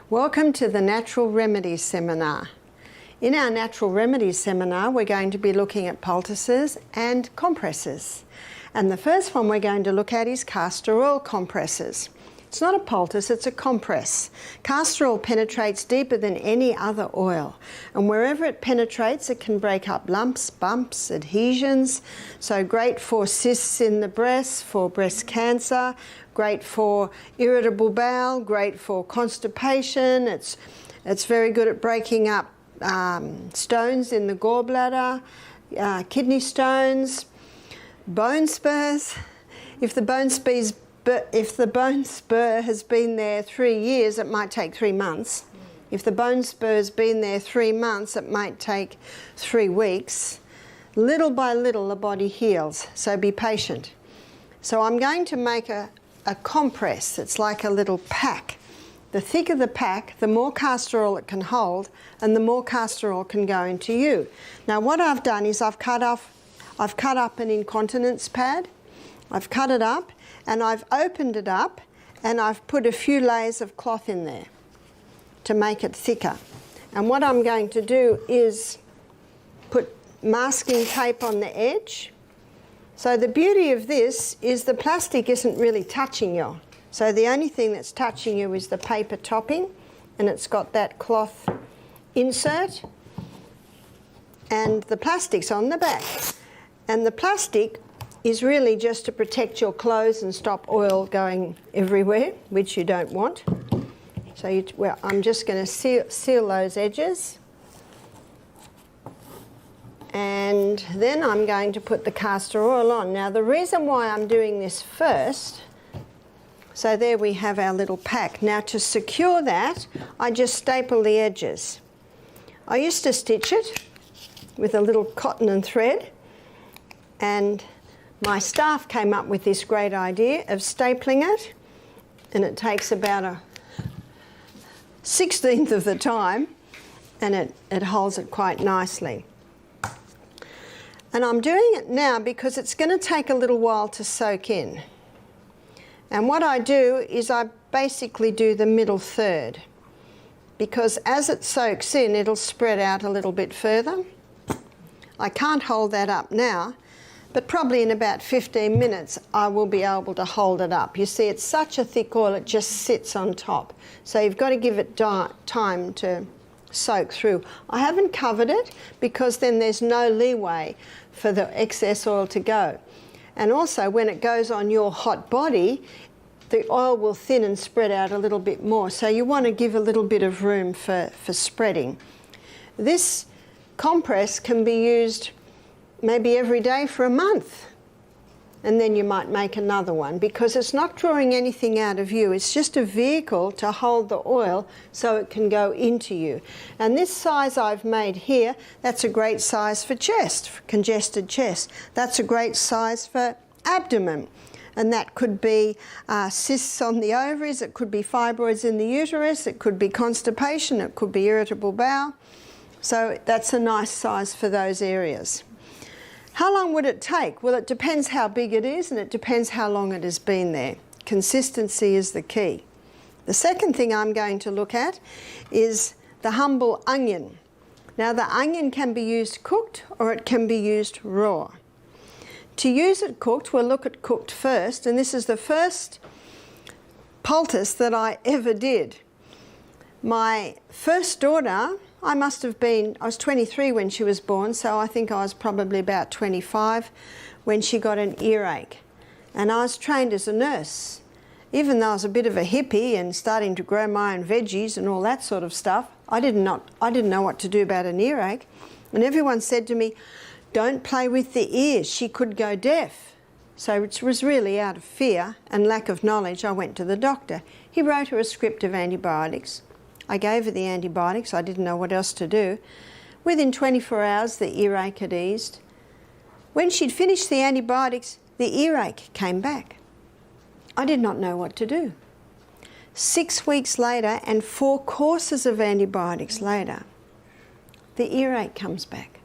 Welcome to the Natural Remedies seminar. In our Natural Remedies seminar, we're going to be looking at poultices and compresses. And the first one we're going to look at is castor oil compresses. It's not a poultice, it's a compress. Castor oil penetrates deeper than any other oil. And wherever it penetrates, it can break up lumps, bumps, adhesions. So great for cysts in the breast, for breast cancer, great for irritable bowel, great for constipation. It's very good at breaking up stones in the gallbladder, kidney stones, bone spurs. If the bone spur has been there 3 years, it might take 3 months. If the bone spur's been there 3 months, it might take 3 weeks. Little by little, the body heals, so be patient. So I'm going to make a compress. It's like a little pack. The thicker the pack, the more castor oil it can hold, and the more castor oil can go into you. Now what I've done is I've cut up an incontinence pad. I've cut it up and I've opened it up and I've put a few layers of cloth in there to make it thicker. And what I'm going to do is put masking tape on the edge. So the beauty of this is the plastic isn't really touching you. So the only thing that's touching you is the paper topping, and it's got that cloth insert, and the plastic's on the back. And the plastic is really just to protect your clothes and stop oil going everywhere, which you don't want. So I'm just going to seal those edges. And then I'm going to put the castor oil on. Now the reason why I'm doing this first, so there we have our little pack. Now to secure that, I just staple the edges. I used to stitch it with a little cotton and thread, and my staff came up with this great idea of stapling it, and it takes about a 1/16 of the time, and it holds it quite nicely. And I'm doing it now because it's going to take a little while to soak in. And what I do is I basically do the middle third, because as it soaks in, it'll spread out a little bit further. I can't hold that up now, but probably in about 15 minutes I will be able to hold it up. You see, it's such a thick oil, it just sits on top. So you've got to give it time to soak through. I haven't covered it because then there's no leeway for the excess oil to go. And also when it goes on your hot body, the oil will thin and spread out a little bit more. So you want to give a little bit of room for spreading. This compress can be used maybe every day for a month, and then you might make another one, because it's not drawing anything out of you. It's just a vehicle to hold the oil so it can go into you. And this size I've made here, that's a great size for chest, for congested chest. That's a great size for abdomen. And that could be cysts on the ovaries, it could be fibroids in the uterus, it could be constipation, it could be irritable bowel. So that's a nice size for those areas. How long would it take? Well, it depends how big it is, and it depends how long it has been there. Consistency is the key. The second thing I'm going to look at is the humble onion. Now the onion can be used cooked or it can be used raw. To use it cooked, we'll look at cooked first, and this is the first poultice that I ever did. My first daughter, I was 23 when she was born, so I think I was probably about 25 when she got an earache. And I was trained as a nurse. Even though I was a bit of a hippie and starting to grow my own veggies and all that sort of stuff, I didn't know what to do about an earache. And everyone said to me, don't play with the ears, she could go deaf. So it was really out of fear and lack of knowledge, I went to the doctor. He wrote her a script of antibiotics. I gave her the antibiotics, I didn't know what else to do. Within 24 hours, the earache had eased. When she'd finished the antibiotics, the earache came back. I did not know what to do. 6 weeks later, and 4 courses of antibiotics later, the earache comes back.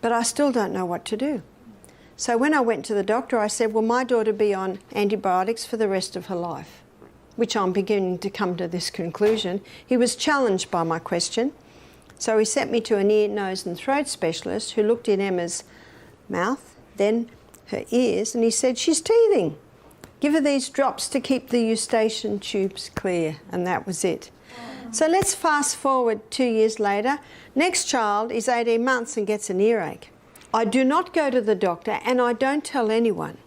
But I still don't know what to do. So when I went to the doctor, I said, will my daughter be on antibiotics for the rest of her life? which I'm beginning to come to this conclusion. He was challenged by my question. So he sent me to an ear, nose and throat specialist who looked in Emma's mouth, then her ears, and he said, she's teething. Give her these drops to keep the eustachian tubes clear. And that was it. So let's fast forward 2 years later. Next child is 18 months and gets an earache. I do not go to the doctor and I don't tell anyone.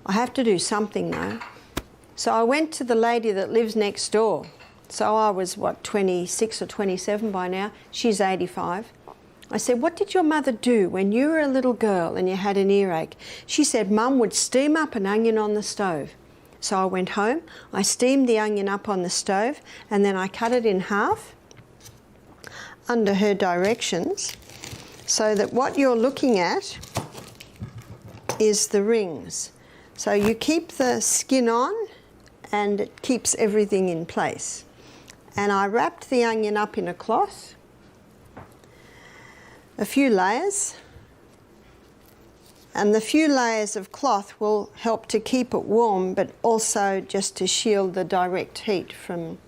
I have to do something though. So I went to the lady that lives next door. So I was, 26 or 27 by now. She's 85. I said, what did your mother do when you were a little girl and you had an earache? She said, Mum would steam up an onion on the stove. So I went home, I steamed the onion up on the stove, and then I cut it in half under her directions, so that what you're looking at is the rings. So you keep the skin on and it keeps everything in place. And I wrapped the onion up in a cloth, a few layers, and the few layers of cloth will help to keep it warm, but also just to shield the direct heat from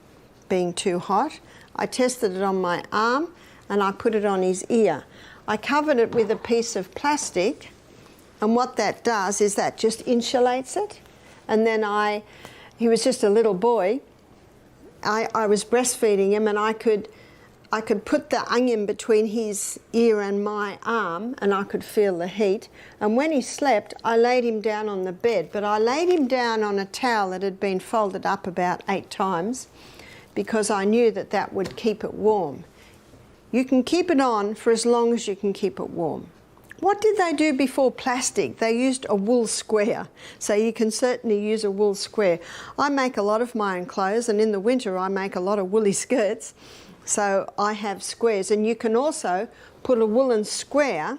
being too hot. I tested it on my arm and I put it on his ear. I covered it with a piece of plastic, and what that does is that just insulates it. And then he was just a little boy, I was breastfeeding him, and I could put the onion between his ear and my arm, and I could feel the heat. And when he slept, I laid him down on the bed, but I laid him down on a towel that had been folded up about 8 times because I knew that that would keep it warm. You can keep it on for as long as you can keep it warm. What did they do before plastic? They used a wool square. So you can certainly use a wool square. I make a lot of my own clothes, and in the winter I make a lot of woolly skirts. So I have squares, and you can also put a woolen square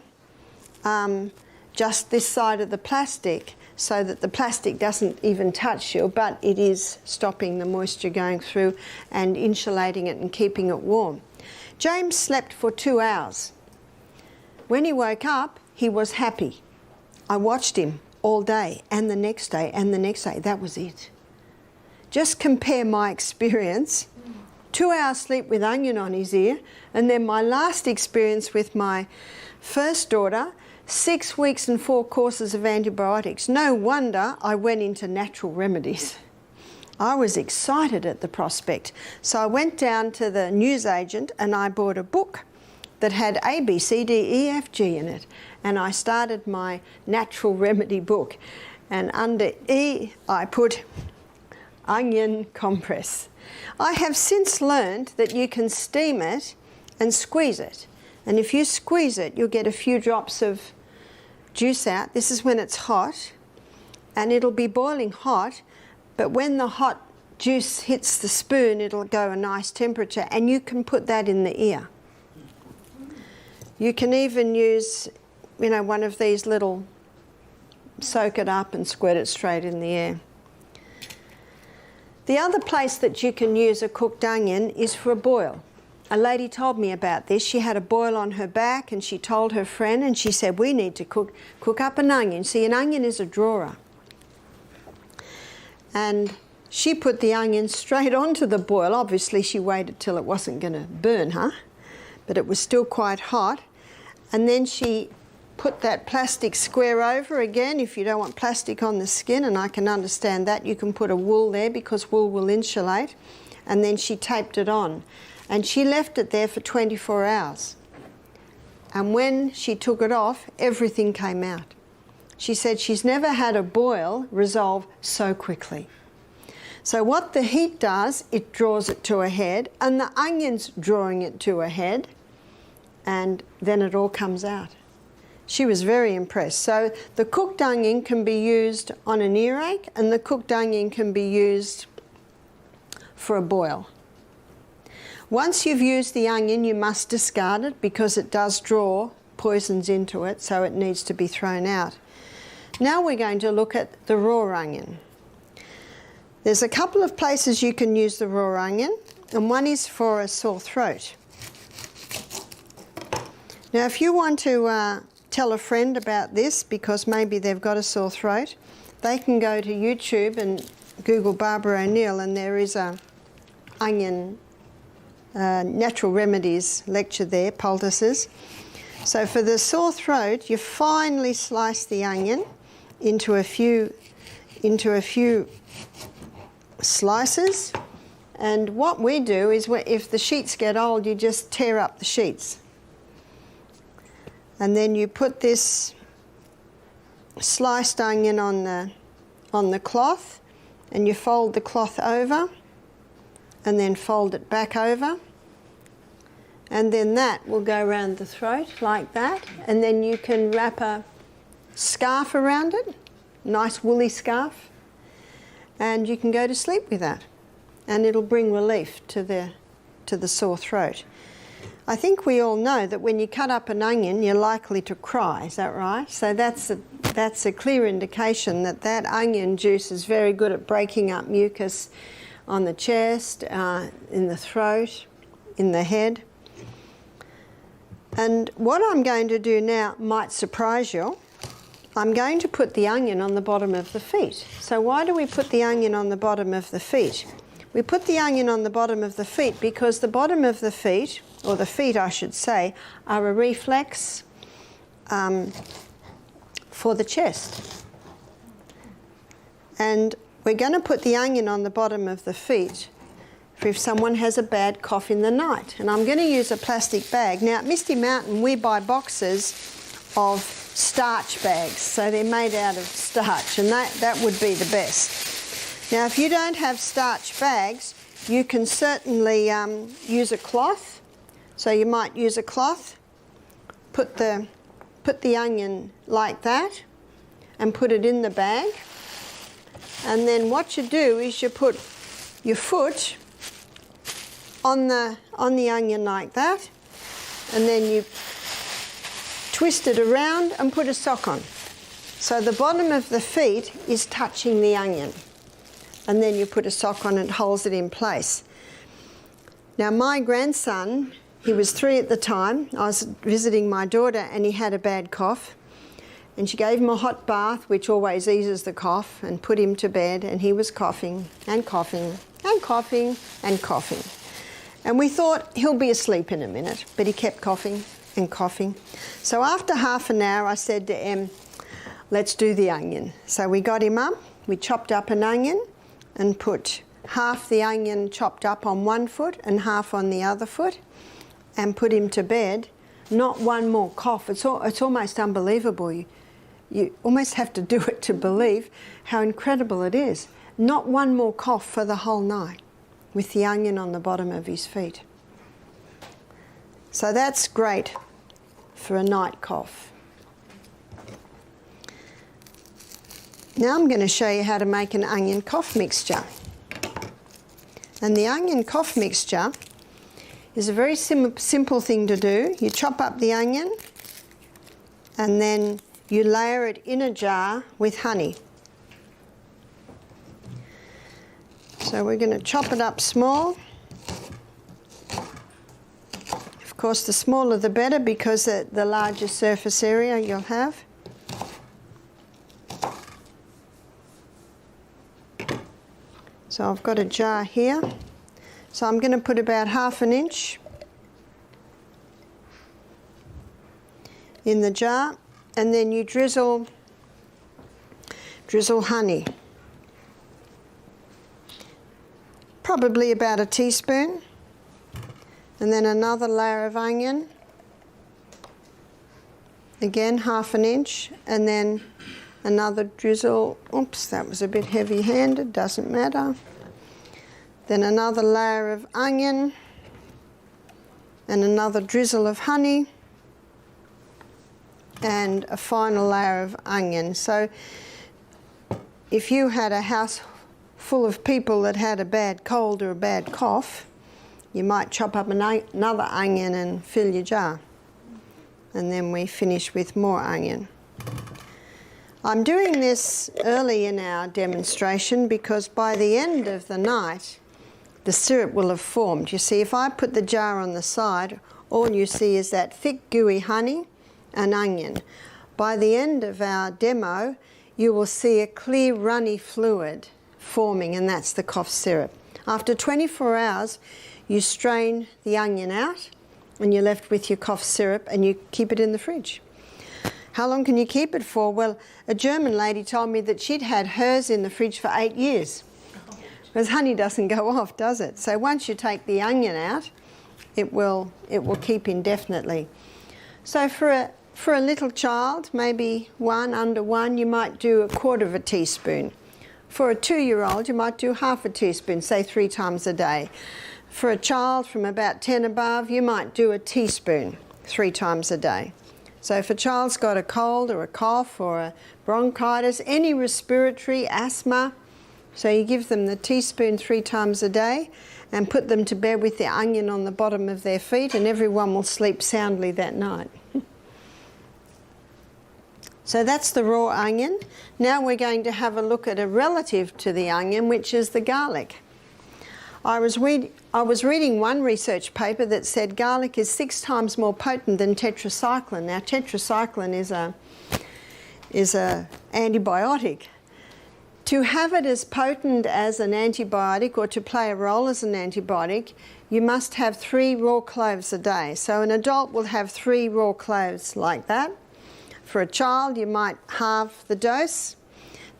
just this side of the plastic so that the plastic doesn't even touch you, but it is stopping the moisture going through and insulating it and keeping it warm. James slept for 2 hours. When he woke up, he was happy. I watched him all day and the next day and the next day. That was it. Just compare my experience. 2 hours sleep with onion on his ear, and then my last experience with my first daughter, 6 weeks and 4 courses of antibiotics. No wonder I went into natural remedies. I was excited at the prospect. So I went down to the newsagent and I bought a book that had A, B, C, D, E, F, G in it. And I started my natural remedy book. And under E, I put onion compress. I have since learned that you can steam it and squeeze it. And if you squeeze it, you'll get a few drops of juice out. This is when it's hot, and it'll be boiling hot, but when the hot juice hits the spoon, it'll go a nice temperature, and you can put that in the ear. You can even use, one of these little, soak it up and squirt it straight in the air. The other place that you can use a cooked onion is for a boil. A lady told me about this. She had a boil on her back and she told her friend, and she said, we need to cook up an onion. See, an onion is a drawer. And she put the onion straight onto the boil. Obviously she waited till it wasn't going to burn her, but it was still quite hot. And then she put that plastic square over again if you don't want plastic on the skin, and I can understand that. You can put a wool there because wool will insulate. And then she taped it on. And she left it there for 24 hours. And when she took it off, everything came out. She said she's never had a boil resolve so quickly. So what the heat does, it draws it to a head, and the onion's drawing it to a head, and then it all comes out. She was very impressed. So the cooked onion can be used on an earache, and the cooked onion can be used for a boil. Once you've used the onion, you must discard it because it does draw poisons into it, so it needs to be thrown out. Now we're going to look at the raw onion. There's a couple of places you can use the raw onion, and one is for a sore throat. Now if you want to tell a friend about this because maybe they've got a sore throat, they can go to YouTube and Google Barbara O'Neill, and there is a onion natural remedies lecture there, poultices. So for the sore throat, you finely slice the onion into a few slices. And what we do is, if the sheets get old, you just tear up the sheets. And then you put this sliced onion on the cloth, and you fold the cloth over, and then fold it back over. And then that will go around the throat like that. And then you can wrap a scarf around it, nice woolly scarf, and you can go to sleep with that. And it'll bring relief to the sore throat. I think we all know that when you cut up an onion, you're likely to cry. Is that right? So that's a clear indication that that onion juice is very good at breaking up mucus on the chest, in the throat, in the head. And what I'm going to do now might surprise you. I'm going to put the onion on the bottom of the feet. So why do we put the onion on the bottom of the feet? We put the onion on the bottom of the feet because the bottom of the feet, or the feet I should say, are a reflex for the chest. And we're going to put the onion on the bottom of the feet for if someone has a bad cough in the night. And I'm going to use a plastic bag. Now at Misty Mountain we buy boxes of starch bags, so they're made out of starch, and that would be the best. Now if you don't have starch bags, you can certainly use a cloth. So you might use a cloth, put the onion like that, and put it in the bag. And then what you do is you put your foot on the onion like that, and then you twist it around and put a sock on. So the bottom of the feet is touching the onion, and then you put a sock on and it holds it in place. Now my grandson, he was 3 at the time, I was visiting my daughter, and he had a bad cough, and she gave him a hot bath, which always eases the cough, and put him to bed, and he was coughing and coughing and coughing and coughing. And we thought he'll be asleep in a minute, but he kept coughing and coughing. So after half an hour I said to Em, let's do the onion. So we got him up, we chopped up an onion and put half the onion chopped up on one foot and half on the other foot, and put him to bed. Not one more cough. It's almost unbelievable. You almost have to do it to believe how incredible it is. Not one more cough for the whole night with the onion on the bottom of his feet. So that's great for a night cough. Now I'm going to show you how to make an onion cough mixture. And the onion cough mixture is a very simple thing to do. You chop up the onion and then you layer it in a jar with honey. So we're going to chop it up small. Of course, the smaller the better, because the larger surface area you'll have. So I've got a jar here. So I'm going to put about ½ an inch in the jar, and then you drizzle honey. Probably about a teaspoon. And then another layer of onion. Again, ½ an inch, and then another drizzle. Oops, that was a bit heavy-handed, doesn't matter. Then another layer of onion and another drizzle of honey and a final layer of onion. So if you had a house full of people that had a bad cold or a bad cough, you might chop up another onion and fill your jar. And then we finish with more onion. I'm doing this early in our demonstration because by the end of the night, the syrup will have formed. You see, if I put the jar on the side, all you see is that thick, gooey honey and onion. By the end of our demo, you will see a clear, runny fluid forming, and that's the cough syrup. After 24 hours, you strain the onion out and you're left with your cough syrup, and you keep it in the fridge. How long can you keep it for? Well, a German lady told me that she'd had hers in the fridge for 8 years. Because honey doesn't go off, does it? So once you take the onion out, it will keep indefinitely. So for a little child, maybe under one, you might do 1/4 teaspoon. For a 2-year-old, you might do 1/2 teaspoon, say 3 times a day. For a child from about 10 above, you might do a teaspoon 3 times a day. So if a child's got a cold or a cough or a bronchitis, any respiratory, asthma, so you give them the teaspoon 3 times a day and put them to bed with the onion on the bottom of their feet, and everyone will sleep soundly that night. So that's the raw onion. Now we're going to have a look at a relative to the onion, which is the garlic. I was reading one research paper that said garlic is 6 times more potent than tetracycline. Now, tetracycline is a antibiotic. To have it as potent as an antibiotic, or to play a role as an antibiotic, you must have 3 raw cloves a day. So an adult will have 3 raw cloves like that. For a child, you might halve the dose.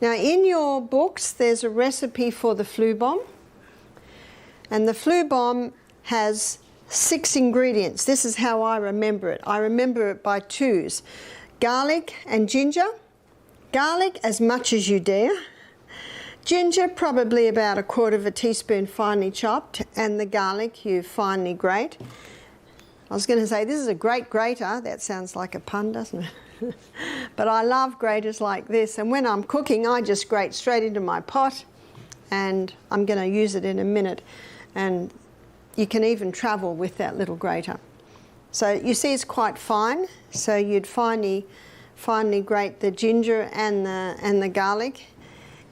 Now, in your books, there's a recipe for the flu bomb. And the flu bomb has 6 ingredients. This is how I remember it. I remember it by 2s. Garlic and ginger. Garlic as much as you dare. Ginger, probably about 1/4 teaspoon finely chopped, and the garlic you finely grate. I was going to say, this is a great grater. That sounds like a pun, doesn't it? But I love graters like this, and when I'm cooking, I just grate straight into my pot, and I'm going to use it in a minute. And you can even travel with that little grater. So you see it's quite fine, so you'd finely grate the ginger and the garlic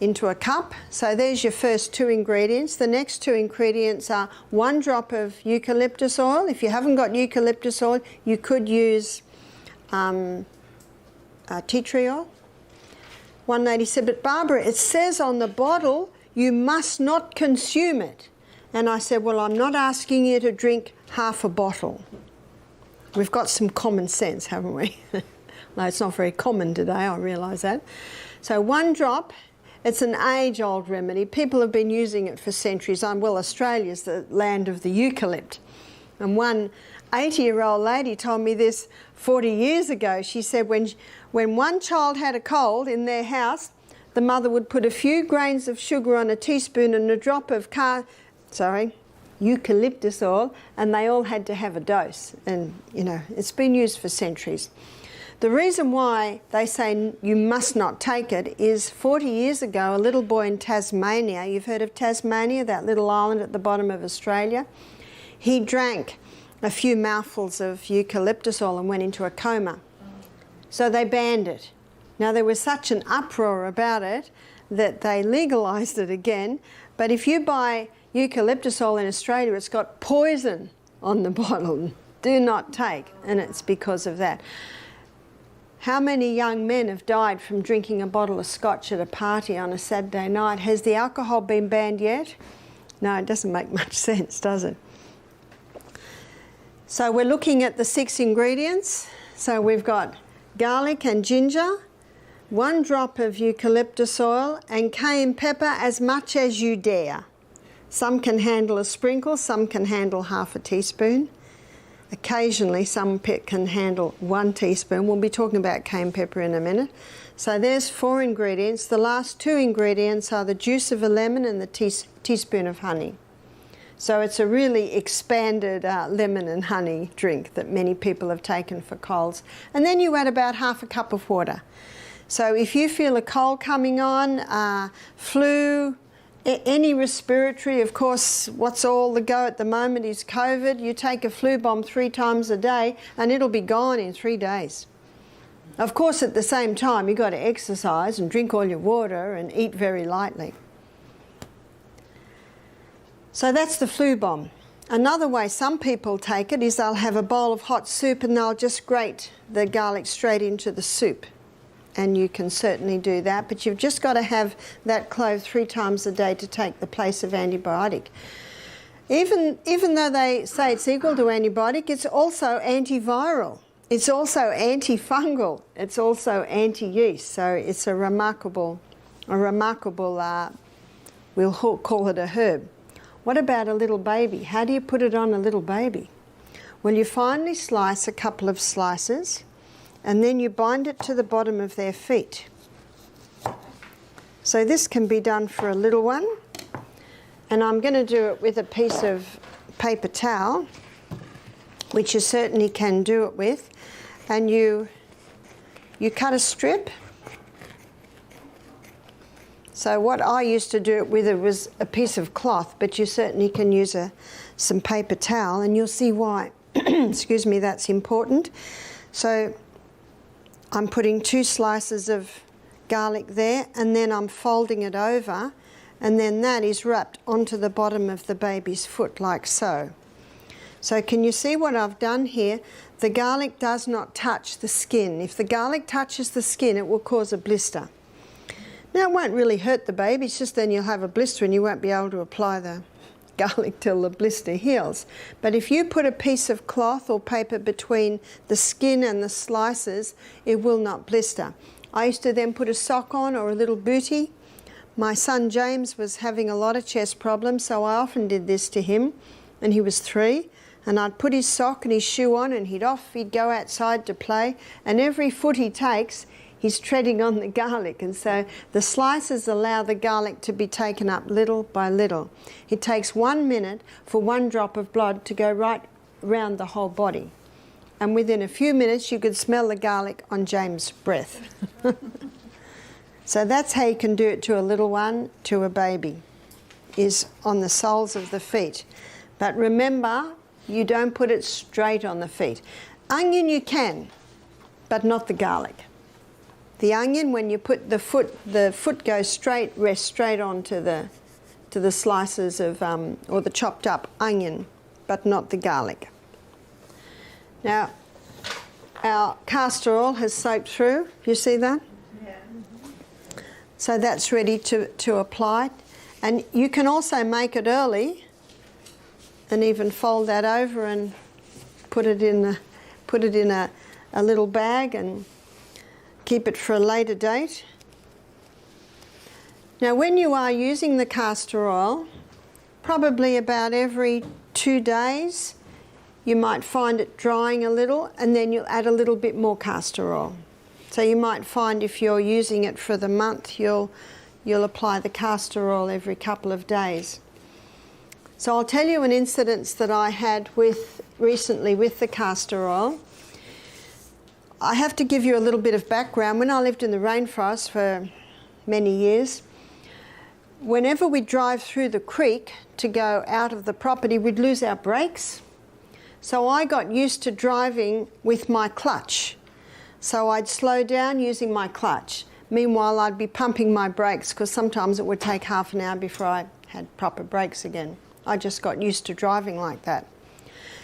into a cup. So there's your first 2 ingredients. The next 2 ingredients are 1 drop of eucalyptus oil. If you haven't got eucalyptus oil, you could use tea tree oil. One lady said, but Barbara, it says on the bottle you must not consume it. And I said, well, I'm not asking you to drink half a bottle. We've got some common sense, haven't we? No, it's not very common today, I realise that. So 1 drop. It's an age-old remedy. People have been using it for centuries. Well, Australia's the land of the eucalypt. And one 80-year-old lady told me this 40 years ago. She said when one child had a cold in their house, the mother would put a few grains of sugar on a teaspoon and a drop of eucalyptus oil, and they all had to have a dose. And, you know, it's been used for centuries. The reason why they say you must not take it is 40 years ago, a little boy in Tasmania, you've heard of Tasmania, that little island at the bottom of Australia, he drank a few mouthfuls of eucalyptus oil and went into a coma. So they banned it. Now, there was such an uproar about it that they legalised it again, but if you buy eucalyptus oil in Australia, it's got poison on the bottle. Do not take, and it's because of that. How many young men have died from drinking a bottle of scotch at a party on a Saturday night? Has the alcohol been banned yet? No, it doesn't make much sense, does it? So we're looking at the 6 ingredients. So we've got garlic and ginger, 1 drop of eucalyptus oil, and cayenne pepper as much as you dare. Some can handle a sprinkle, some can handle 1/2 teaspoon. Occasionally, some can handle 1 teaspoon. We'll be talking about cayenne pepper in a minute. So there's 4 ingredients. The last 2 ingredients are the juice of a lemon and the teaspoon of honey. So it's a really expanded lemon and honey drink that many people have taken for colds. And then you add about 1/2 cup of water. So if you feel a cold coming on, flu, any respiratory, of course, what's all the go at the moment is COVID. You take a flu bomb 3 times a day and it'll be gone in 3 days. Of course, at the same time, you've got to exercise and drink all your water and eat very lightly. So that's the flu bomb. Another way some people take it is they'll have a bowl of hot soup and they'll just grate the garlic straight into the soup. and you can certainly do that, but you've just got to have that clove 3 times a day to take the place of antibiotic. Even though they say it's equal to antibiotic, it's also antiviral. It's also antifungal. It's also anti-yeast. So it's a remarkable, we'll call it a herb. What about a little baby? How do you put it on a little baby? Well, you finely slice a couple of slices, and then you bind it to the bottom of their feet. So this can be done for a little one, and I'm going to do it with a piece of paper towel, which you certainly can do it with, and you cut a strip. So what I used to do it with was a piece of cloth, but you certainly can use some paper towel, and you'll see why, excuse me, that's important. So I'm putting 2 slices of garlic there, and then I'm folding it over, and then that is wrapped onto the bottom of the baby's foot like so. So can you see what I've done here? The garlic does not touch the skin. If the garlic touches the skin, it will cause a blister. Now, it won't really hurt the baby, it's just then you'll have a blister and you won't be able to apply the garlic till the blister heals. But if you put a piece of cloth or paper between the skin and the slices, it will not blister. I used to then put a sock on or a little bootie. My son James was having a lot of chest problems, so I often did this to him, and he was 3. And I'd put his sock and his shoe on, and he'd go outside to play, and every foot he takes, he's treading on the garlic, and so the slices allow the garlic to be taken up little by little. It takes 1 minute for 1 drop of blood to go right round the whole body, and within a few minutes you could smell the garlic on James' breath. So that's how you can do it to a little one, to a baby, is on the soles of the feet. But remember, you don't put it straight on the feet. Onion you can, but not the garlic. The onion, when you put the foot goes straight, rests straight onto the slices of, or the chopped up onion, but not the garlic. Now, our castor oil has soaked through. You see that? Yeah. So that's ready to apply. And you can also make it early and even fold that over and put it in a little bag and keep it for a later date. Now, when you are using the castor oil, probably about every 2 days, you might find it drying a little, and then you'll add a little bit more castor oil. So you might find if you're using it for the month, you'll apply the castor oil every couple of days. So I'll tell you an incident that I had recently with the castor oil. I have to give you a little bit of background. When I lived in the rainforest for many years, whenever we drive through the creek to go out of the property, we'd lose our brakes. So I got used to driving with my clutch. So I'd slow down using my clutch. Meanwhile, I'd be pumping my brakes, because sometimes it would take half an hour before I had proper brakes again. I just got used to driving like that.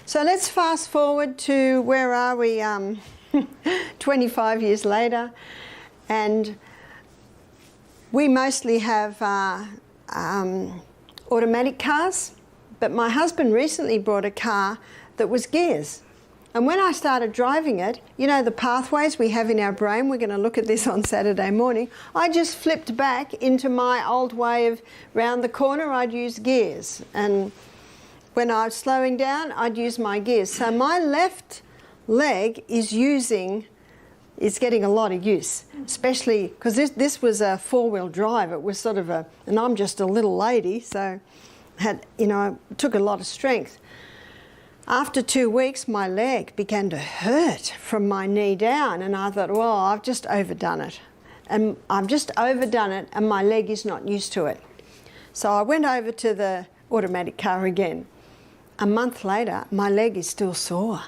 So let's fast forward to, where are we? 25 years later, and we mostly have automatic cars, but my husband recently bought a car that was gears. And when I started driving it, you know the pathways we have in our brain, we're going to look at this on Saturday morning, I just flipped back into my old way of round the corner, I'd use gears. And when I was slowing down, I'd use my gears. So my left leg is getting a lot of use, especially because this was a 4-wheel drive. It was sort of and I'm just a little lady, so it took a lot of strength. After 2 weeks, my leg began to hurt from my knee down, and I thought, well, I've just overdone it. And I've just overdone it, and my leg is not used to it. So I went over to the automatic car again. A month later, my leg is still sore.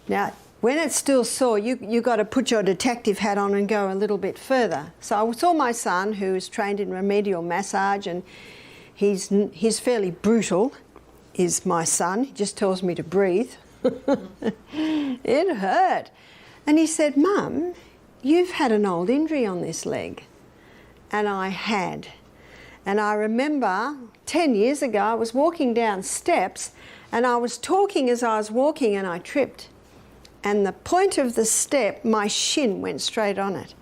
Now, when it's still sore, you got to put your detective hat on and go a little bit further. So I saw my son, who is trained in remedial massage, and he's fairly brutal, is my son. He just tells me to breathe. It hurt. And he said, Mum, you've had an old injury on this leg. And I had. And I remember 10 years ago, I was walking down steps and I was talking as I was walking and I tripped. And the point of the step, my shin went straight on it.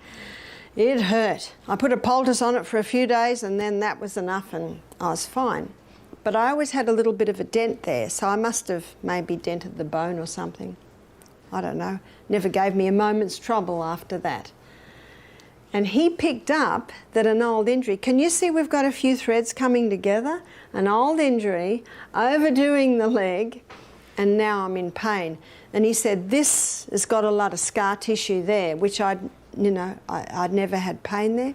It hurt. I put a poultice on it for a few days and then that was enough and I was fine. But I always had a little bit of a dent there, so I must have maybe dented the bone or something. I don't know. Never gave me a moment's trouble after that. And he picked up that an old injury, can you see we've got a few threads coming together? An old injury, overdoing the leg, and now I'm in pain. And he said, this has got a lot of scar tissue there, which I'd never had pain there.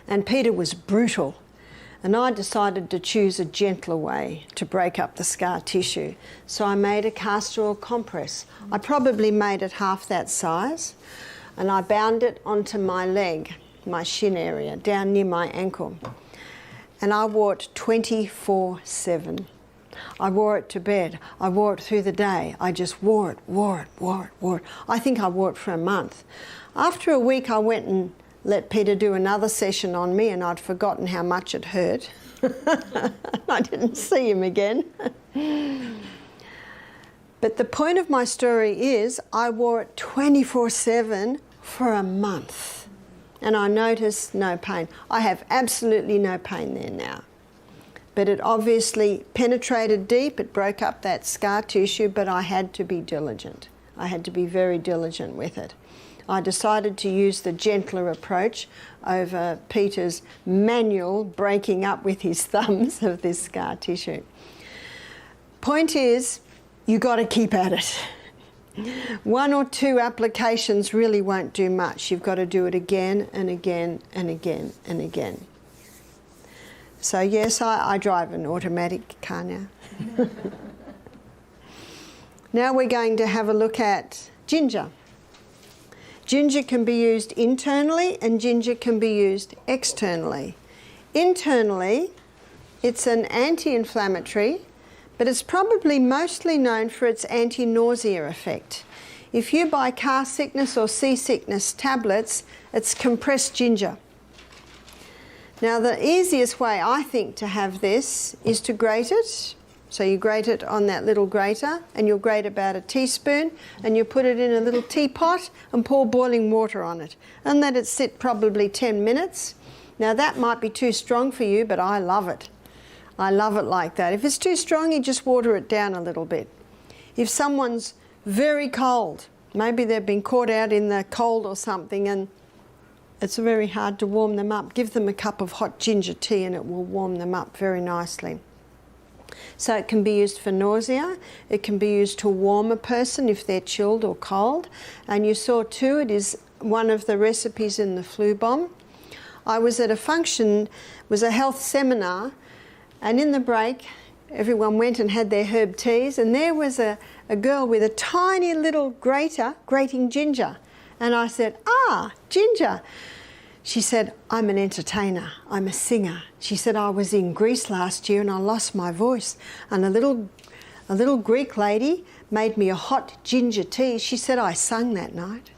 And Peter was brutal. And I decided to choose a gentler way to break up the scar tissue. So I made a castor oil compress. I probably made it half that size. And I bound it onto my leg, my shin area, down near my ankle. And I wore it 24/7. I wore it to bed. I wore it through the day. I just wore it. I think I wore it for a month. After a week, I went and let Peter do another session on me and I'd forgotten how much it hurt. I didn't see him again. But the point of my story is I wore it 24/7 for a month and I noticed no pain. I have absolutely no pain there now. But it obviously penetrated deep, it broke up that scar tissue, but I had to be diligent. I had to be very diligent with it. I decided to use the gentler approach over Peter's manual breaking up with his thumbs of this scar tissue. Point is, you got to keep at it. 1 or 2 applications really won't do much. You've got to do it again and again and again and again. So yes, I drive an automatic car now. Now we're going to have a look at ginger. Ginger can be used internally and ginger can be used externally. Internally, it's an anti-inflammatory, but it's probably mostly known for its anti-nausea effect. If you buy car sickness or seasickness tablets, it's compressed ginger. Now the easiest way I think to have this is to grate it. So you grate it on that little grater and you'll grate about a teaspoon and you put it in a little teapot and pour boiling water on it and let it sit probably 10 minutes. Now that might be too strong for you, but I love it. I love it like that. If it's too strong, you just water it down a little bit. If someone's very cold, maybe they've been caught out in the cold or something and it's very hard to warm them up, give them a cup of hot ginger tea and it will warm them up very nicely. So it can be used for nausea, it can be used to warm a person if they're chilled or cold. And you saw too, it is one of the recipes in the flu bomb. I was at a function, it was a health seminar, and in the break everyone went and had their herb teas and there was a girl with a tiny little grater grating ginger. And I said, ginger. She said, I'm an entertainer, I'm a singer. She said, I was in Greece last year and I lost my voice. And a little Greek lady made me a hot ginger tea. She said, I sung that night.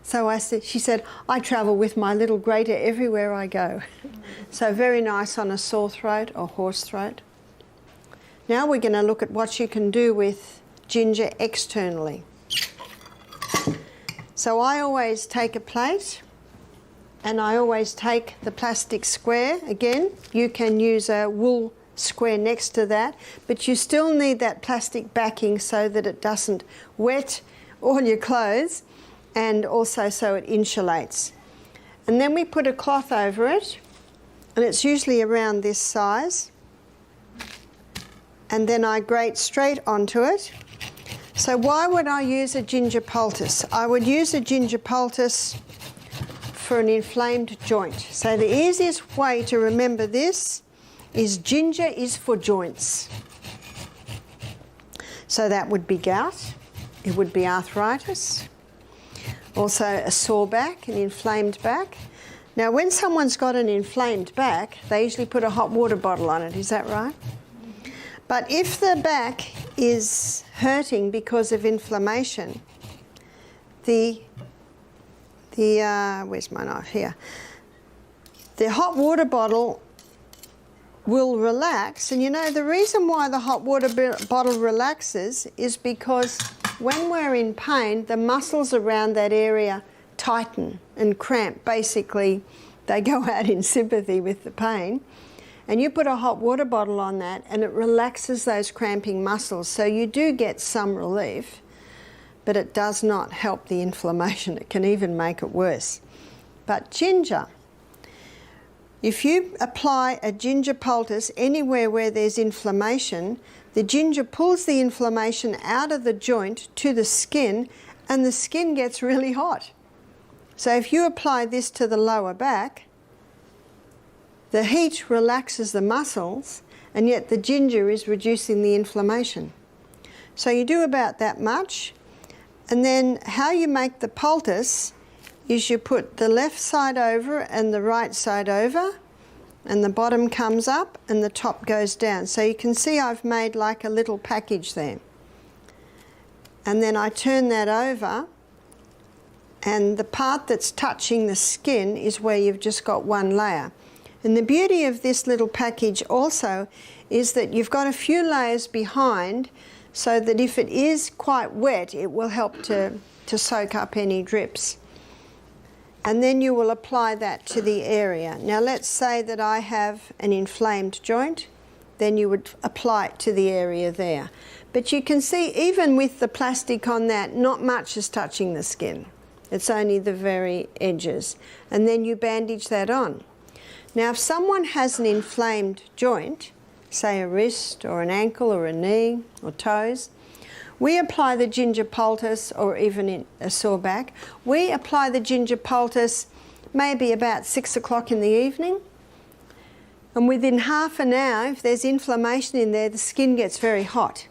So she said, I travel with my little grater everywhere I go. So very nice on a sore throat or hoarse throat. Now we're going to look at what you can do with ginger externally. So I always take a plate and I always take the plastic square. Again, you can use a wool square next to that, but you still need that plastic backing so that it doesn't wet all your clothes and also so it insulates. And then we put a cloth over it and it's usually around this size. And then I grate straight onto it. So why would I use a ginger poultice? I would use a ginger poultice for an inflamed joint. So the easiest way to remember this is ginger is for joints. So that would be gout, it would be arthritis, also a sore back, an inflamed back. Now when someone's got an inflamed back, they usually put a hot water bottle on it, is that right? But if the back is hurting because of inflammation, the where's my knife? Here. The hot water bottle will relax, and you know the reason why the hot water bottle relaxes is because when we're in pain, the muscles around that area tighten and cramp. Basically, they go out in sympathy with the pain. And you put a hot water bottle on that and it relaxes those cramping muscles. So you do get some relief, but it does not help the inflammation. It can even make it worse. But ginger, if you apply a ginger poultice anywhere where there's inflammation, the ginger pulls the inflammation out of the joint to the skin and the skin gets really hot. So if you apply this to the lower back, the heat relaxes the muscles and yet the ginger is reducing the inflammation. So you do about that much, and then how you make the poultice is you put the left side over and the right side over, and the bottom comes up and the top goes down. So you can see I've made like a little package there. And then I turn that over, and the part that's touching the skin is where you've just got one layer. And the beauty of this little package also is that you've got a few layers behind, so that if it is quite wet, it will help to soak up any drips. And then you will apply that to the area. Now let's say that I have an inflamed joint, then you would apply it to the area there. But you can see even with the plastic on that, not much is touching the skin. It's only the very edges. And then you bandage that on. Now if someone has an inflamed joint, say a wrist or an ankle or a knee or toes, we apply the ginger poultice, or even in a sore back, we apply the ginger poultice maybe about 6 o'clock in the evening. And within half an hour, if there's inflammation in there, the skin gets very hot.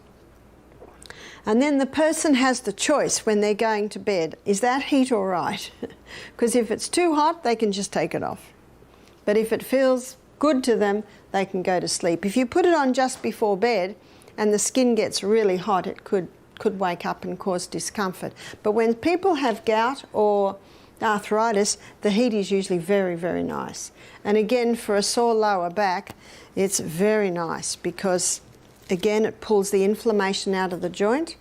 And then the person has the choice when they're going to bed, is that heat all right? Because if it's too hot, they can just take it off. But if it feels good to them, they can go to sleep. If you put it on just before bed and the skin gets really hot, it could wake up and cause discomfort. But when people have gout or arthritis, the heat is usually very, very nice. And again, for a sore lower back, it's very nice because, again, it pulls the inflammation out of the joint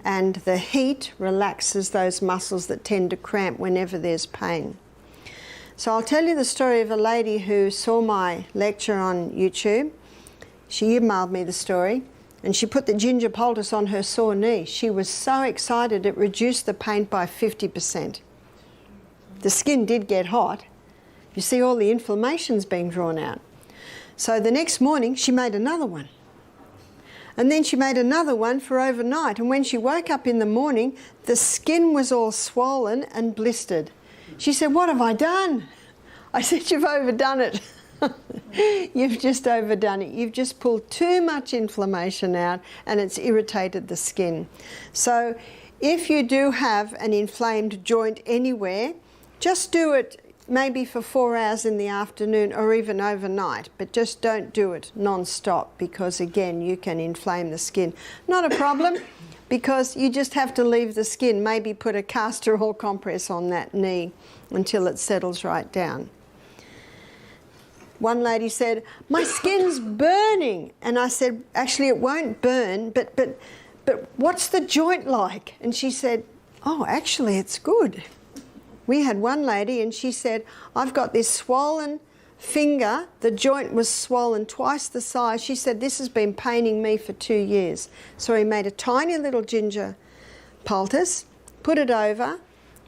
and the heat relaxes those muscles that tend to cramp whenever there's pain. So I'll tell you the story of a lady who saw my lecture on YouTube. She emailed me the story, and she put the ginger poultice on her sore knee. She was so excited it reduced the pain by 50%. The skin did get hot. You see all the inflammation's being drawn out. So the next morning she made another one. And then she made another one for overnight, and when she woke up in the morning, the skin was all swollen and blistered. She said, "What have I done?" I said, "You've overdone it." You've just overdone it. You've just pulled too much inflammation out and it's irritated the skin. So if you do have an inflamed joint anywhere, just do it maybe for 4 hours in the afternoon or even overnight, but just don't do it non-stop because, again, you can inflame the skin. Not a problem, because you just have to leave the skin, maybe put a castor oil compress on that knee until it settles right down. One lady said, "My skin's burning." And I said, "Actually, it won't burn, but what's the joint like?" And she said, "Oh, actually, it's good." We had one lady and she said, "I've got this swollen finger, the joint was swollen twice the size." She said, "This has been paining me for 2 years." So we made a tiny little ginger poultice, put it over,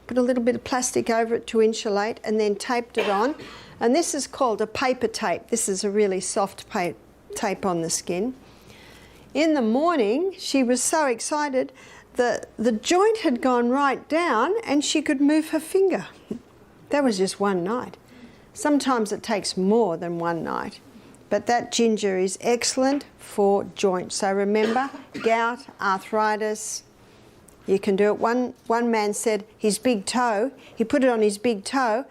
put a little bit of plastic over it to insulate, and then taped it on. And this is called a paper tape. This is a really soft tape on the skin. In the morning, she was so excited, the joint had gone right down and she could move her finger. That was just one night. Sometimes it takes more than one night. But that ginger is excellent for joints. So remember, gout, arthritis, you can do it. One man said his big toe, he put it on his big toe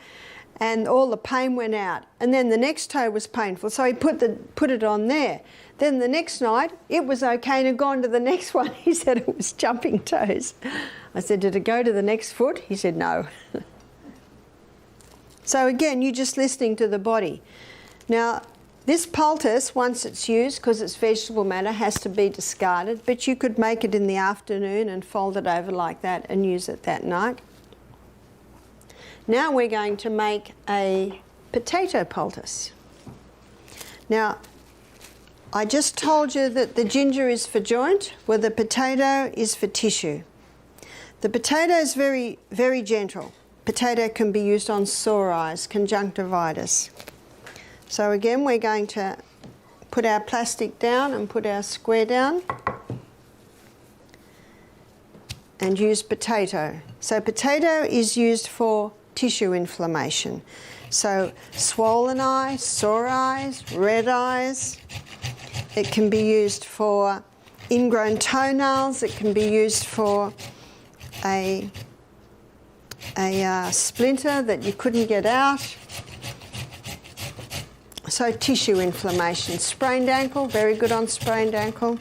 and all the pain went out. And then the next toe was painful, so he put it on there. Then the next night, it was okay and had gone to the next one. He said it was jumping toes. I said, "Did it go to the next foot?" He said, "No." So again, you're just listening to the body. Now, this poultice, once it's used, because it's vegetable matter, has to be discarded, but you could make it in the afternoon and fold it over like that and use it that night. Now we're going to make a potato poultice. Now, I just told you that the ginger is for joint, where the potato is for tissue. The potato is very, very gentle. Potato can be used on sore eyes, conjunctivitis. So again, we're going to put our plastic down and put our square down and use potato. So potato is used for tissue inflammation. So swollen eyes, sore eyes, red eyes. It can be used for ingrown toenails. It can be used for a splinter that you couldn't get out. So tissue inflammation. Sprained ankle, very good on sprained ankle.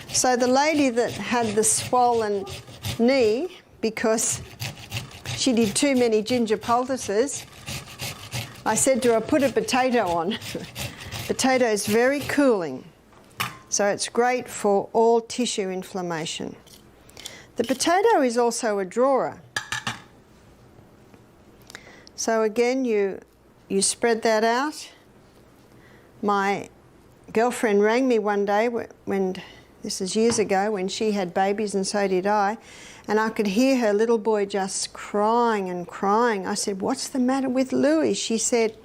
So the lady that had the swollen knee because she did too many ginger poultices, I said to her, put a potato on. Potato is very cooling, so it's great for all tissue inflammation. The potato is also a drawer. So again, you spread that out. My girlfriend rang me one day, when this is years ago, when she had babies and so did I, and I could hear her little boy just crying and crying. I said, what's the matter with Louis? She said,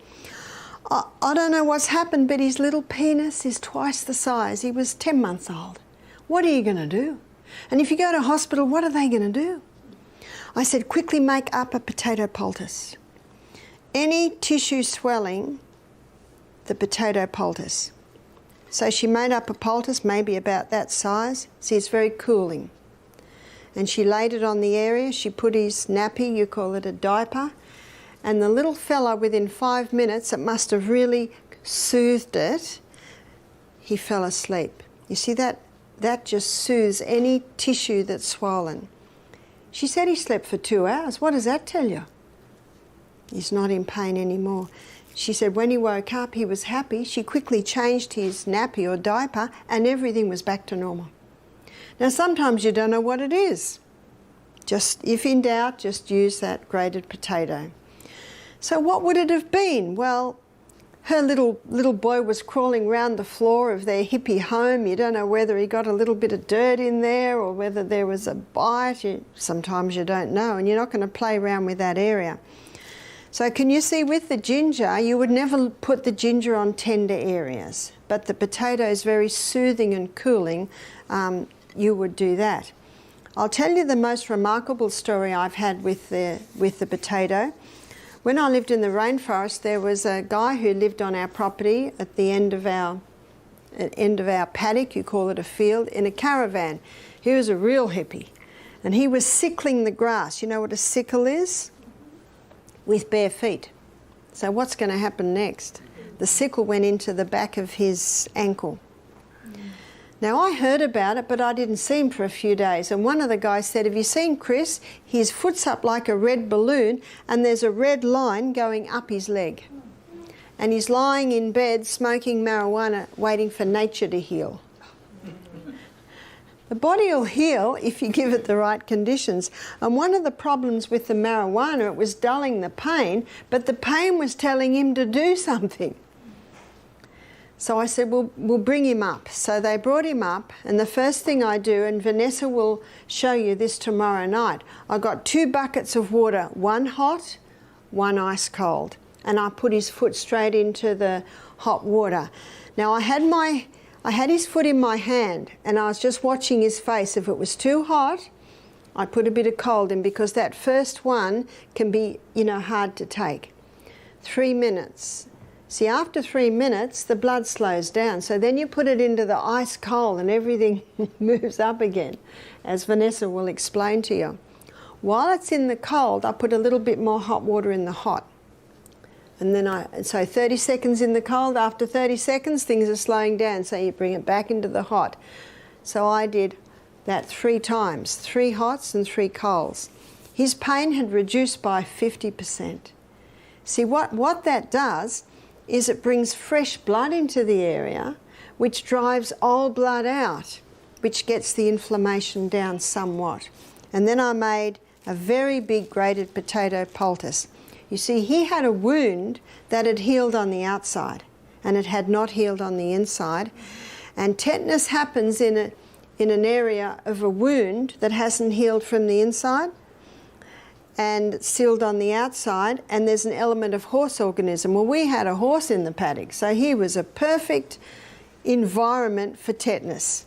I don't know what's happened, but his little penis is twice the size. He was 10 months old. What are you going to do? And if you go to hospital, what are they going to do? I said, quickly make up a potato poultice. Any tissue swelling, the potato poultice. So she made up a poultice, maybe about that size. See, it's very cooling. And she laid it on the area. She put his nappy, you call it a diaper, and the little fella, within 5 minutes, it must have really soothed it, he fell asleep. You see, that just soothes any tissue that's swollen. She said he slept for 2 hours. What does that tell you? He's not in pain anymore. She said when he woke up, he was happy. She quickly changed his nappy or diaper and everything was back to normal. Now, sometimes you don't know what it is. Just, if in doubt, just use that grated potato. So what would it have been? Well, her little boy was crawling around the floor of their hippie home. You don't know whether he got a little bit of dirt in there or whether there was a bite. Sometimes you don't know, and you're not going to play around with that area. So can you see, with the ginger, you would never put the ginger on tender areas, but the potato is very soothing and cooling. You would do that. I'll tell you the most remarkable story I've had with the potato. When I lived in the rainforest, there was a guy who lived on our property at the end of our paddock, you call it a field, in a caravan. He was a real hippie, and he was sickling the grass. You know what a sickle is? With bare feet. So what's going to happen next? The sickle went into the back of his ankle. Now, I heard about it, but I didn't see him for a few days. And one of the guys said, have you seen Chris? His foot's up like a red balloon and there's a red line going up his leg. And he's lying in bed smoking marijuana, waiting for nature to heal. The body will heal if you give it the right conditions. And one of the problems with the marijuana, it was dulling the pain, but the pain was telling him to do something. So I said, we'll bring him up. So they brought him up, and the first thing I do, and Vanessa will show you this tomorrow night, I got 2 buckets of water, one hot, one ice cold. And I put his foot straight into the hot water. Now I had his foot in my hand, and I was just watching his face. If it was too hot, I put a bit of cold in, because that first one can be, hard to take. 3 minutes. See, after 3 minutes, the blood slows down. So then you put it into the ice cold and everything moves up again, as Vanessa will explain to you. While it's in the cold, I put a little bit more hot water in the hot. And then so 30 seconds in the cold, after 30 seconds, things are slowing down, so you bring it back into the hot. So I did that 3 times, 3 hots and 3 colds. His pain had reduced by 50%. See, what that does is it brings fresh blood into the area, which drives old blood out, which gets the inflammation down somewhat. And then I made a very big grated potato poultice. You see, he had a wound that had healed on the outside, and it had not healed on the inside. And tetanus happens in an area of a wound that hasn't healed from the inside and sealed on the outside, and there's an element of horse organism. Well, we had a horse in the paddock, so he was a perfect environment for tetanus.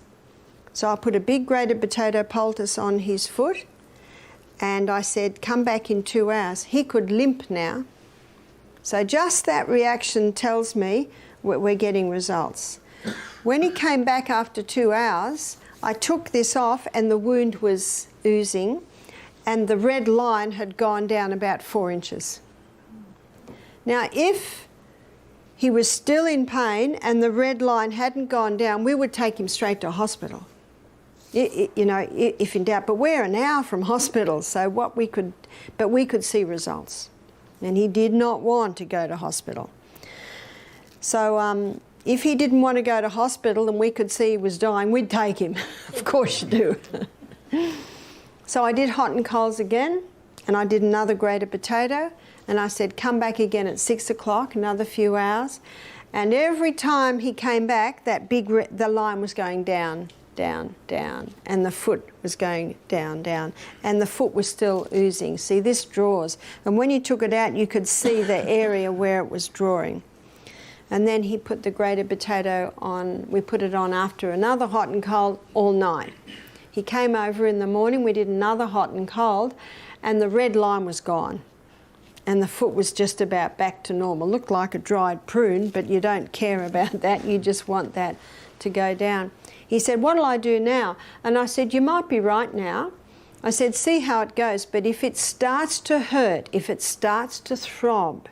So I put a big grated potato poultice on his foot, and I said, come back in 2 hours. He could limp now. So just that reaction tells me we're getting results. When he came back after 2 hours, I took this off and the wound was oozing, and the red line had gone down about 4 inches. Now, if he was still in pain and the red line hadn't gone down, we would take him straight to hospital. You know, if in doubt. But we're an hour from hospital, so we could see results. And he did not want to go to hospital. So if he didn't want to go to hospital and we could see he was dying, we'd take him. Of course you do. So I did hot and colds again, and I did another grated potato, and I said, come back again at 6 o'clock, another few hours. And every time he came back, the line was going down, down, down, and the foot was going down, down, and the foot was still oozing. See, this draws. And when you took it out, you could see the area where it was drawing. And then he put the grated potato on, we put it on after another hot and cold all night. He came over in the morning, we did another hot and cold, and the red line was gone. And the foot was just about back to normal. Looked like a dried prune, but you don't care about that. You just want that to go down. He said, what'll I do now? And I said, you might be right now. I said, see how it goes, but if it starts to hurt, if it starts to throb,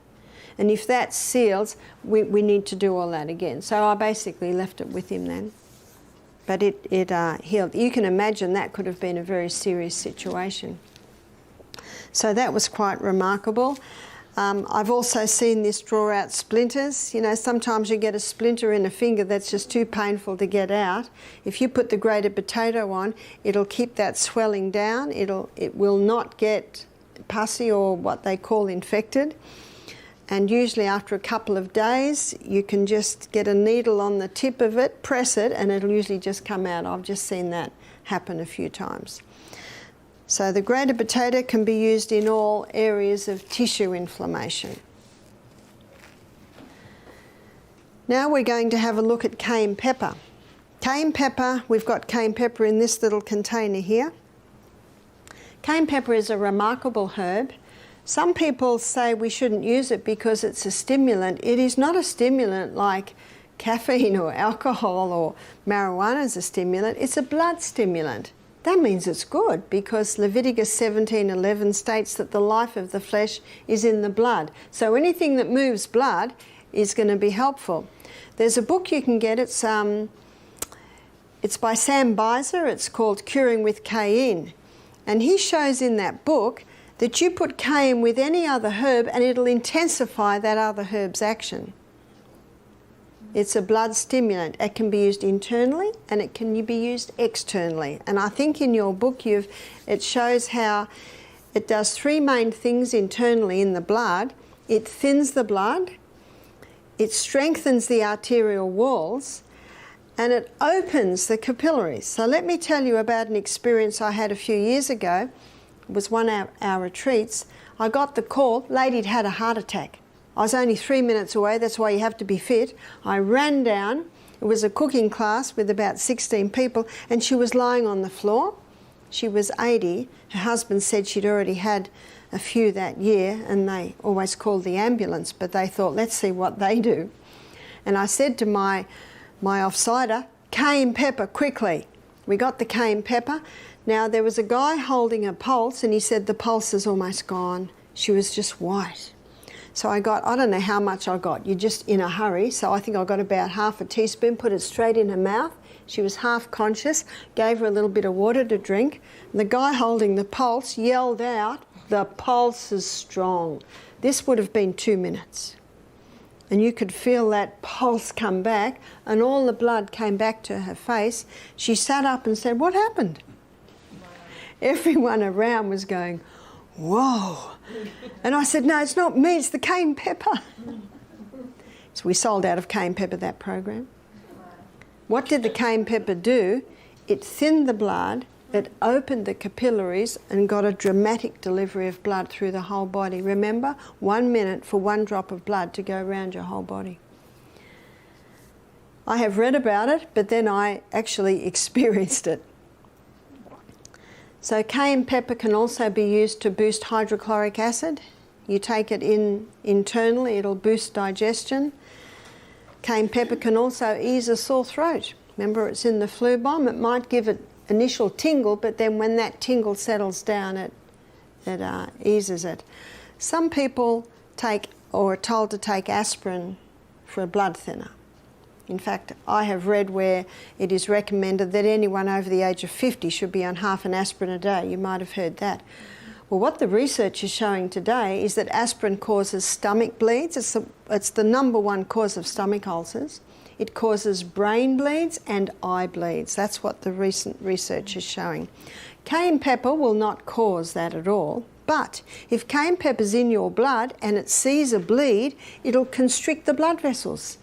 and if that seals, we need to do all that again. So I basically left it with him then. But it healed. You can imagine that could have been a very serious situation. So that was quite remarkable. I've also seen this draw out splinters. You know, sometimes you get a splinter in a finger that's just too painful to get out. If you put the grated potato on, it'll keep that swelling down. It will not get pussy or what they call infected. And usually after a couple of days, you can just get a needle on the tip of it, press it, and it'll usually just come out. I've just seen that happen a few times. So the grated potato can be used in all areas of tissue inflammation. Now we're going to have a look at cayenne pepper. Cayenne pepper, we've got cayenne pepper in this little container here. Cayenne pepper is a remarkable herb. Some people say we shouldn't use it because it's a stimulant. It is not a stimulant like caffeine or alcohol or marijuana is a stimulant. It's a blood stimulant. That means it's good because Leviticus 17:11 states that the life of the flesh is in the blood. So anything that moves blood is going to be helpful. There's a book you can get. It's by Sam Beiser. It's called Curing with Cayenne. And he shows in that book that you put cayenne with any other herb and it'll intensify that other herb's action. It's a blood stimulant. It can be used internally and it can be used externally. And I think in your book it shows how it does 3 main things internally in the blood. It thins the blood, it strengthens the arterial walls, and it opens the capillaries. So let me tell you about an experience I had a few years ago. It was one of our retreats. I got the call, lady'd had a heart attack. I was only 3 minutes away, that's why you have to be fit. I ran down, it was a cooking class with about 16 people, and she was lying on the floor. She was 80. Her husband said she'd already had a few that year, and they always called the ambulance, but they thought, let's see what they do. And I said to my offsider, cayenne pepper, quickly. We got the cayenne pepper. Now, there was a guy holding a pulse, and he said, the pulse is almost gone. She was just white. So I don't know how much I got. You're just in a hurry. So I think I got about half a teaspoon, put it straight in her mouth. She was half conscious, gave her a little bit of water to drink. And the guy holding the pulse yelled out, the pulse is strong. This would have been 2 minutes. And you could feel that pulse come back, and all the blood came back to her face. She sat up and said, "What happened?" Everyone around was going, "Whoa." And I said, "No, it's not me, it's the cayenne pepper." So we sold out of cayenne pepper that program. What did the cayenne pepper do? It thinned the blood, it opened the capillaries and got a dramatic delivery of blood through the whole body. Remember, 1 minute for 1 drop of blood to go around your whole body. I have read about it, but then I actually experienced it. So cayenne pepper can also be used to boost hydrochloric acid. You take it in internally, it'll boost digestion. Cayenne pepper can also ease a sore throat. Remember, it's in the flu bomb. It might give it initial tingle, but then when that tingle settles down, it eases it. Some people take or are told to take aspirin for a blood thinner. In fact, I have read where it is recommended that anyone over the age of 50 should be on half an aspirin a day. You might have heard that. Well, what the research is showing today is that aspirin causes stomach bleeds. It's the #1 cause of stomach ulcers. It causes brain bleeds and eye bleeds. That's what the recent research is showing. Cayenne pepper will not cause that at all, but if cayenne pepper's in your blood and it sees a bleed, it'll constrict the blood vessels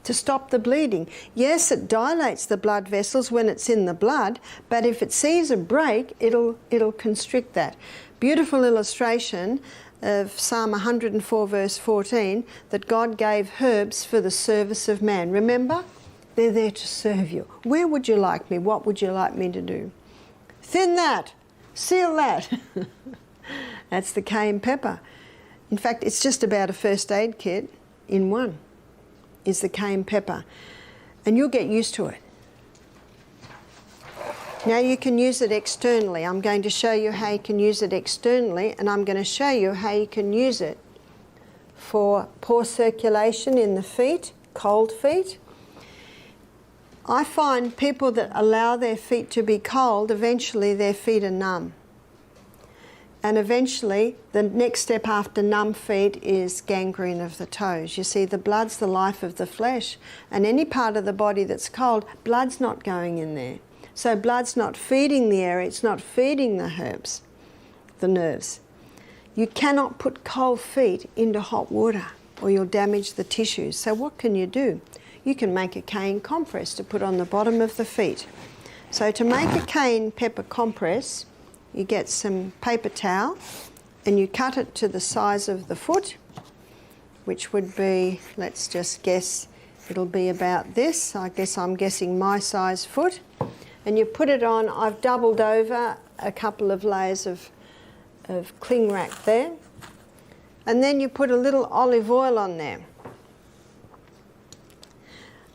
to stop the bleeding. Yes, it dilates the blood vessels when it's in the blood, but if it sees a break, it'll constrict that. Beautiful illustration of Psalm 104 verse 14, that God gave herbs for the service of man. Remember? They're there to serve you. Where would you like me? What would you like me to do? Thin that. Seal that. That's the cayenne pepper. In fact, it's just about a first aid kit in one, is the cayenne pepper. And you'll get used to it. Now you can use it externally. I'm going to show you how you can use it externally, and I'm going to show you how you can use it for poor circulation in the feet, cold feet. I find people that allow their feet to be cold, eventually their feet are numb. And eventually the next step after numb feet is gangrene of the toes. You see, the blood's the life of the flesh, and any part of the body that's cold, blood's not going in there. So blood's not feeding the area, it's not feeding the herbs, the nerves. You cannot put cold feet into hot water or you'll damage the tissues. So what can you do? You can make a cayenne compress to put on the bottom of the feet. So to make a cayenne pepper compress, you get some paper towel and you cut it to the size of the foot, which would be, let's just guess, it'll be about this. I guess I'm guessing my size foot. And you put it on. I've doubled over a couple of layers of cling wrap there. And then you put a little olive oil on there.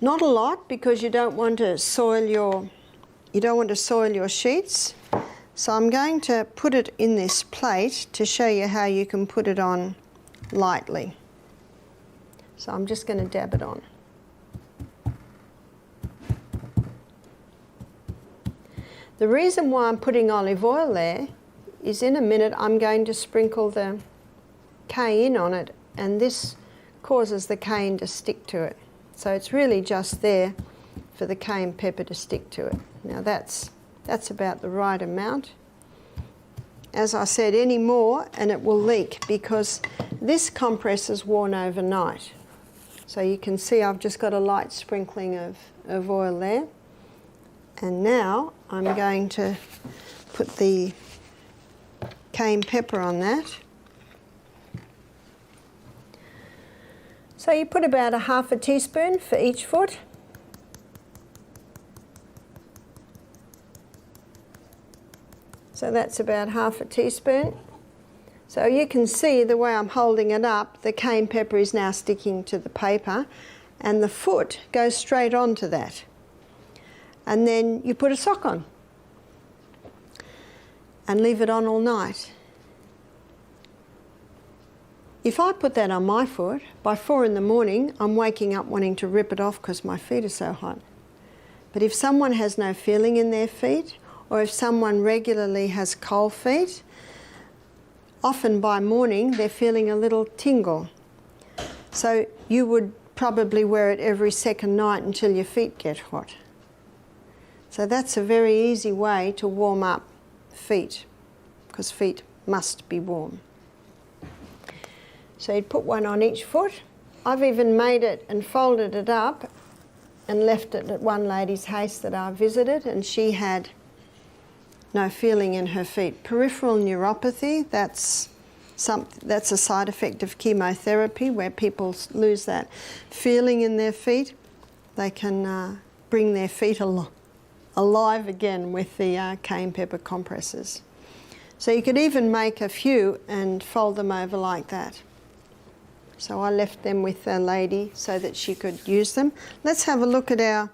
Not a lot, because you don't want to soil your sheets. So I'm going to put it in this plate to show you how you can put it on lightly. So I'm just going to dab it on. The reason why I'm putting olive oil there is in a minute I'm going to sprinkle the cayenne on it, and this causes the cayenne to stick to it. So it's really just there for the cayenne pepper to stick to it. Now that's about the right amount. As I said, any more and it will leak, because this compress is worn overnight. So you can see I've just got a light sprinkling of oil there. And now I'm going to put the cayenne pepper on that. So you put about a half a teaspoon for each foot. So that's about half a teaspoon. So you can see the way I'm holding it up, the cayenne pepper is now sticking to the paper, and the foot goes straight onto that. And then you put a sock on and leave it on all night. If I put that on my foot, by 4 in the morning, I'm waking up wanting to rip it off because my feet are so hot. But if someone has no feeling in their feet, or if someone regularly has cold feet, often by morning they're feeling a little tingle. So you would probably wear it every second night until your feet get hot. So that's a very easy way to warm up feet, because feet must be warm. So you'd put one on each foot. I've even made it and folded it up and left it at one lady's house that I visited, and she had no feeling in her feet. Peripheral neuropathy, that's a side effect of chemotherapy where people lose that feeling in their feet. They can bring their feet alive again with the cayenne pepper compresses. So you could even make a few and fold them over like that. So I left them with a lady so that she could use them. Let's have a look at our,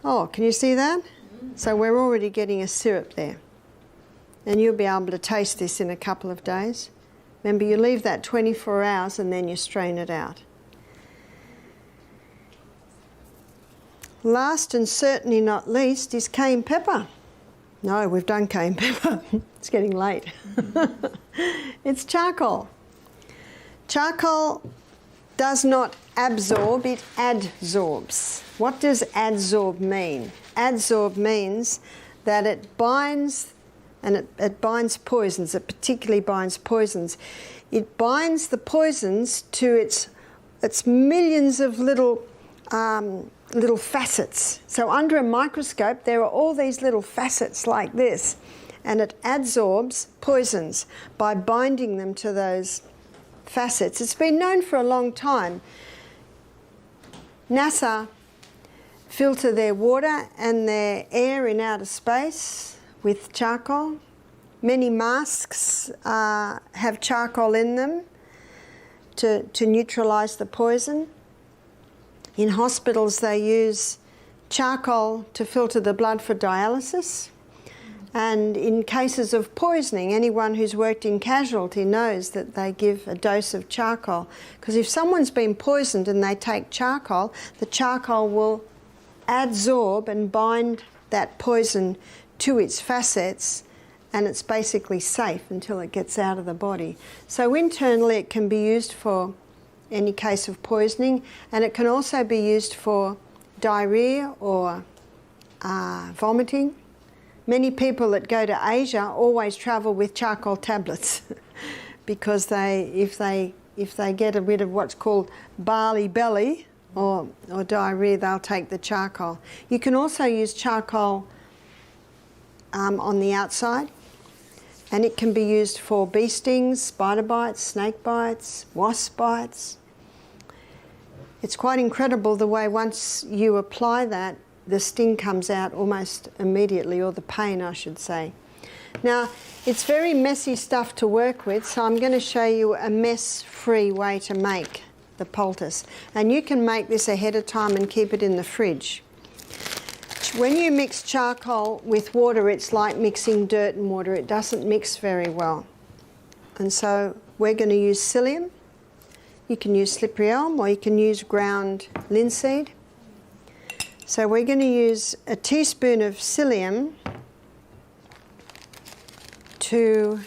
oh, can you see that? So we're already getting a syrup there. And you'll be able to taste this in a couple of days. Remember, you leave that 24 hours and then you strain it out. Last and certainly not least is cayenne pepper. No, we've done cayenne pepper. It's getting late. It's charcoal. Charcoal does not absorb, it adsorbs. What does adsorb mean? Adsorb means that it binds, and it binds poisons, it particularly binds poisons. It binds the poisons to its millions of little facets. So under a microscope there are all these little facets like this, and it adsorbs poisons by binding them to those facets. It's been known for a long time. NASA filter their water and their air in outer space with charcoal. Many masks have charcoal in them to neutralise the poison. In hospitals they use charcoal to filter the blood for dialysis. And in cases of poisoning, anyone who's worked in casualty knows that they give a dose of charcoal. Because if someone's been poisoned and they take charcoal, the charcoal will adsorb and bind that poison to its facets, and it's basically safe until it gets out of the body. So internally it can be used for any case of poisoning, and it can also be used for diarrhea or vomiting. Many people that go to Asia always travel with charcoal tablets because if they get rid of what's called barley belly or diarrhea, they'll take the charcoal. You can also use charcoal on the outside, and it can be used for bee stings, spider bites, snake bites, wasp bites. It's quite incredible the way once you apply that, the sting comes out almost immediately, or the pain, I should say. Now, it's very messy stuff to work with, so I'm going to show you a mess-free way to make the poultice. And you can make this ahead of time and keep it in the fridge. When you mix charcoal with water, it's like mixing dirt and water. It doesn't mix very well. And so we're going to use psyllium. You can use slippery elm, or you can use ground linseed. So we're going to use a teaspoon of psyllium to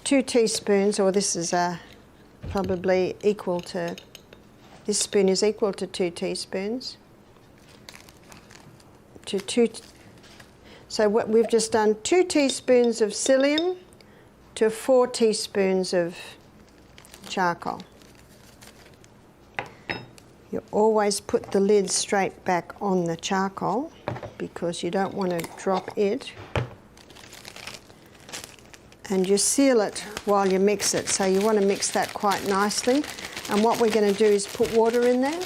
2 teaspoons, or this is probably equal to, this spoon is equal to 2 teaspoons. So what we've just done, 2 teaspoons of psyllium to 4 teaspoons of charcoal. You always put the lid straight back on the charcoal because you don't want to drop it. And you seal it while you mix it. So you want to mix that quite nicely. And what we're going to do is put water in there.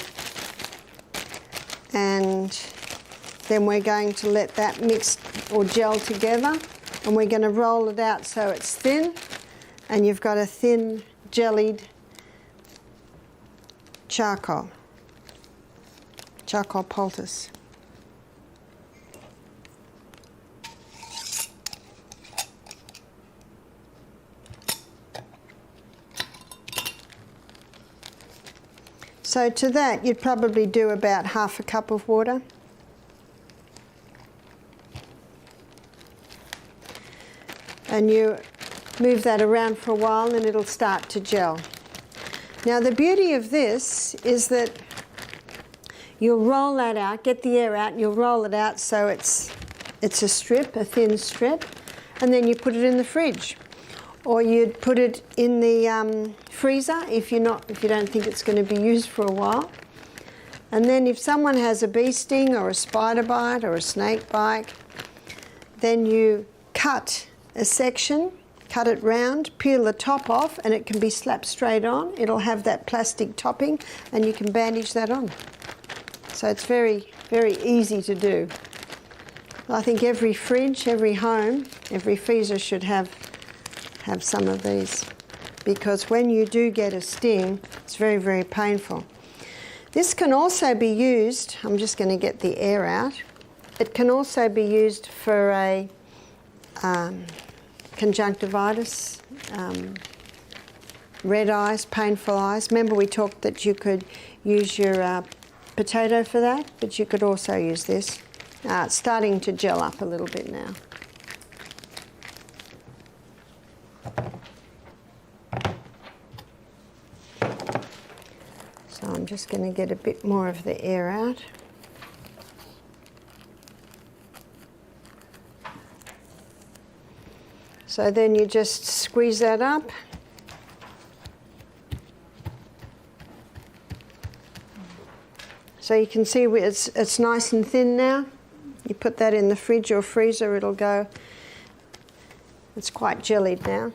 And then we're going to let that mix or gel together. And we're going to roll it out so it's thin. And you've got a thin, jellied charcoal poultice. So to that you'd probably do about half a cup of water. And you Move that around for a while and it'll start to gel. Now the beauty of this is that you'll roll that out, get the air out, and you'll roll it out so it's a strip, a thin strip, and then you put it in the fridge. Or you'd put it in the freezer if you don't think it's going to be used for a while. And then if someone has a bee sting or a spider bite or a snake bite, then you cut a section, cut it round, peel the top off, and it can be slapped straight on. It'll have that plastic topping and you can bandage that on. So it's very, very easy to do. I think every fridge, every home, every freezer should have some of these, because when you do get a sting, it's very, very painful. This can also be used, I'm just going to get the air out, it can also be used for a conjunctivitis, red eyes, painful eyes. Remember we talked that you could use your potato for that, but you could also use this. It's starting to gel up a little bit now. So I'm just going to get a bit more of the air out. So then you just squeeze that up. So you can see it's nice and thin now. You put that in the fridge or freezer, it'll go. It's quite jellied now.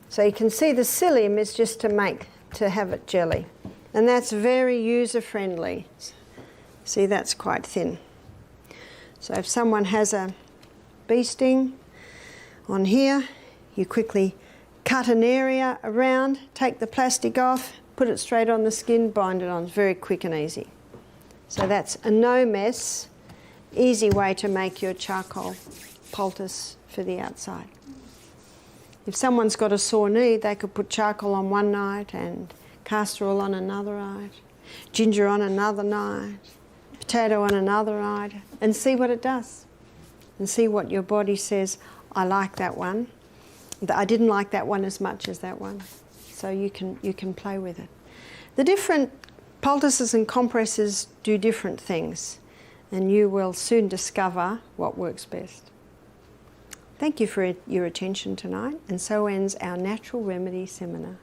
So you can see the psyllium is just to have it jelly. And that's very user-friendly. See, that's quite thin. So if someone has a bee sting on here, you quickly cut an area around, take the plastic off, put it straight on the skin, bind it on. It's very quick and easy. So that's a no-mess, easy way to make your charcoal poultice for the outside. If someone's got a sore knee, they could put charcoal on one night and castor oil on another night, ginger on another night, potato on another night, and see what it does. And see what your body says, I like that one. I didn't like that one as much as that one. So you can play with it. The different poultices and compresses do different things, and you will soon discover what works best. Thank you for your attention tonight, and so ends our Natural Remedy seminar.